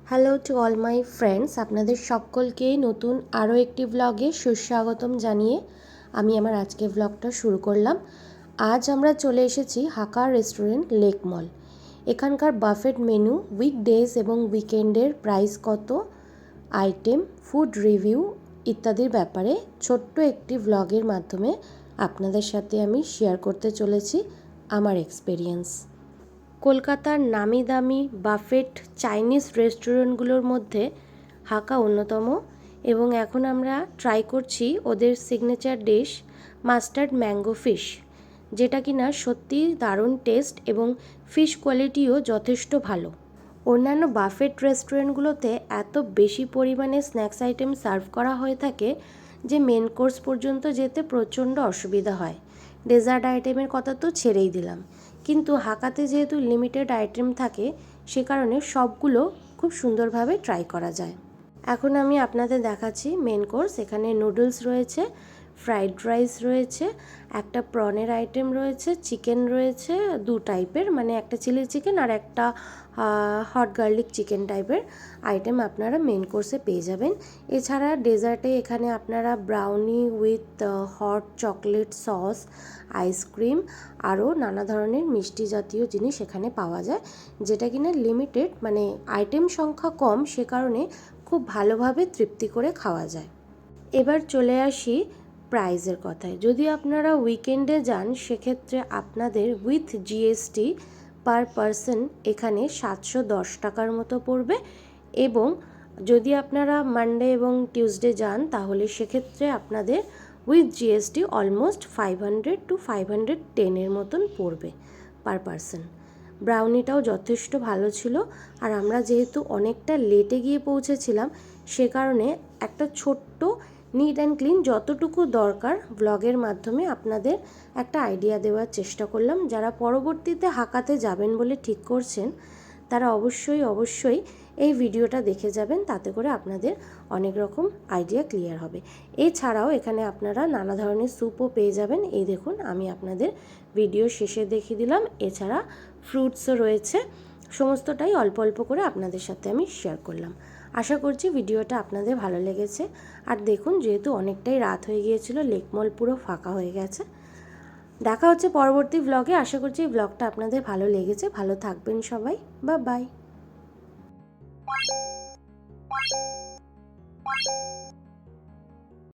Hello to all my friends, আপনাদের সকলকেই নতুন আরও একটি ব্লগে সুস্বাগতম জানিয়ে আমি আমার আজকের ব্লগটা শুরু করলাম। আজ আমরা চলে এসেছি হাকা রেস্টুরেন্ট লেক মল। এখানকার বাফেট মেনু, উইকডেজ এবং উইকেন্ডের প্রাইস কত, আইটেম, ফুড রিভিউ ইত্যাদির ব্যাপারে ছোট্ট একটি ব্লগের মাধ্যমে আপনাদের সাথে আমি শেয়ার করতে চলেছি আমার এক্সপেরিয়েন্স। কলকাতার নামি দামি বাফেট চাইনিজ রেস্টুরেন্টগুলোর মধ্যে হাকা অন্যতম, এবং এখন আমরা ট্রাই করছি ওদের signature dish mustard mango fish, যেটা কিনা সত্যি দারুণ টেস্ট এবং ফিশ কোয়ালিটিও যথেষ্ট ভালো। অন্যান্য বাফেট রেস্টুরেন্টগুলোতে এত বেশি পরিমাণে স্ন্যাক্স আইটেম সার্ভ করা হয়ে থাকে যে মেন কোর্স পর্যন্ত যেতে প্রচণ্ড অসুবিধা হয়। ডেজার্ট আইটেমের কথা তো ছেড়েই দিলাম, কিন্তু হাকাতে যেহেতু লিমিটেড আইটেম থাকে সে কারণে সবগুলো খুব সুন্দরভাবে ট্রাই করা যায়। এখন আমি আপনাদের দেখাচ্ছি মেন কোর্স। এখানে নুডলস রয়েছে, ফ্রাইড রাইস রয়েছে, একটা প্রনের আইটেম রয়েছে, চিকেন রয়েছে দু টাইপের, মানে একটা চিলি চিকেন আর একটা হট গার্লিক চিকেন টাইপের আইটেম আপনারা মেন কোর্সে পেয়ে যাবেন। এছাড়া ডেজার্টে এখানে আপনারা brownie with hot chocolate sauce, ice cream, আরও নানা ধরনের মিষ্টি জাতীয় জিনিস এখানে পাওয়া যায়, যেটা কিনা লিমিটেড, মানে আইটেম সংখ্যা কম, সে কারণে খুব ভালোভাবে তৃপ্তি করে খাওয়া যায়। এবার চলে আসি প্রাইজের কথায়। যদি আপনারা উইকেন্ডে যান সেক্ষেত্রে আপনাদের উইথ জিএসটি পার পারসন এখানে 710 টাকার মতো পড়বে, এবং যদি আপনারা মানডে এবং টিউসডে যান তাহলে সেক্ষেত্রে আপনাদের উইথ জিএসটি অলমোস্ট 500 to 510 মতন পড়বে পার পারসন। ব্রাউনিটাও যথেষ্ট ভালো ছিল, আর আমরা যেহেতু অনেকটা লেটে গিয়ে পৌঁছেছিলাম সে কারণে একটা ছোট্ট নিট অ্যান্ড ক্লিন যতটুকু দরকার ব্লগের মাধ্যমে আপনাদের একটা আইডিয়া দেওয়ার চেষ্টা করলাম। যারা পরবর্তীতে হাকাতে যাবেন বলে ঠিক করছেন তারা অবশ্যই এই ভিডিওটা দেখে যাবেন, তাতে করে আপনাদের অনেক রকম আইডিয়া ক্লিয়ার হবে। এছাড়াও এখানে আপনারা নানা ধরনের স্যুপও পেয়ে যাবেন। এই দেখুন, আমি আপনাদের ভিডিও শেষে দেখিয়ে দিলাম। এছাড়া ফ্রুটসও রয়েছে। সমস্তটাই অল্প অল্প করে আপনাদের সাথে আমি শেয়ার করলাম। আশা করছি ভিডিওটা আপনাদের ভালো লেগেছে। আর দেখুন, যেহেতু অনেকটাই রাত হয়ে গিয়েছিল, লেক মল পুরো ফাঁকা হয়ে গেছে। দেখা হচ্ছে পরবর্তী ব্লগে। আশা করছি এই ব্লগটা আপনাদের ভালো লেগেছে। ভালো থাকবেন সবাই। Bye bye.